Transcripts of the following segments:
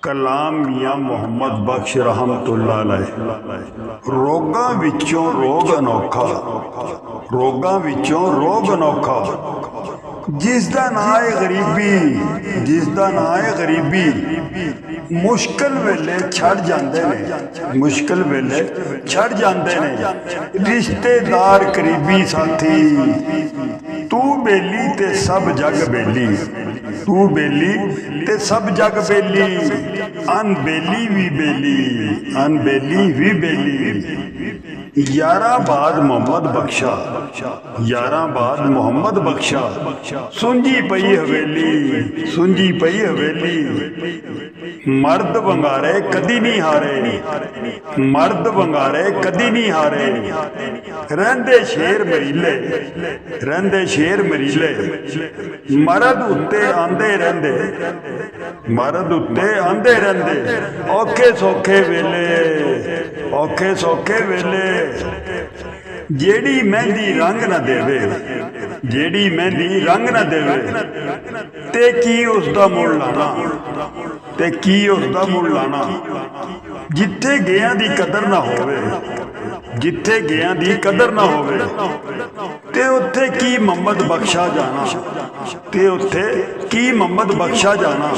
कलाम मियाँ मुहम्मद बख्श रहमतुल्लाह अलैह। रोगां विचों रोग अनोखा, रोगां विचों रोग अनोखा, जिसदा नां है गरीबी, जिसदा नां है गरीबी, मुश्किल वेले छड़ जांदे ने, मुश्किल वेले छड़ जांदे ने रिश्तेदार करीबी साथी। तू बेली ते सब जग बेली, तू बेली ते सब जग बेली, अनबेली भी बेली, अनबेली भी बेली। यारा बाद मोहम्मद बख्शा, यारा बाद मोहम्मद बख्शा, सुंजी पई हवेली, सुंजी पई हवेली। मर्द वंगारे कदी नहीं हारे, मर्द वंगारे कदी नहीं हारे, रहंदे शेर मरीले, रहंदे शेर मरीले। मर्द उत्ते आंदे रहंदे, मर्द उत्ते आंदे रहंदे, औखे सौखे वेले, औखे सौखे वेले। जेड़ी मेहंदी रंग न देवे, जेड़ी मेहंदी रंग न देवे, ते की उसदा मुल लाना, ते की उसदा मुल लाना। जिथे गया दी कदर ना होवे, जिथे गया दी कदर ना होवे, ते उत्थे की मोहम्मद बख्शा जाना, ते उत्थे की मोहम्मद बख्शा जाना।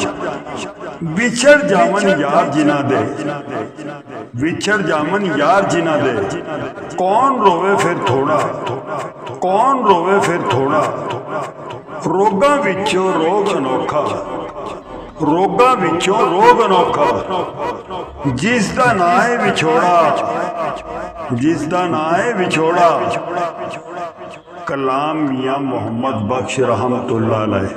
विछड़ जावन यार जिना दे, विछड़ जावन यार जिना दे, कौन रोवे फिर थोड़ा, कौन रोवे फिर थोड़ा। रोगां विचों रोग अनोखा, रोगां विचों रोग अनोखा, जिसदा नां है विछोड़ा, जिसदा नां है विछोड़ा। कलाम मियाँ मुहम्मद बख्श रहमतुल्लाह अलैह।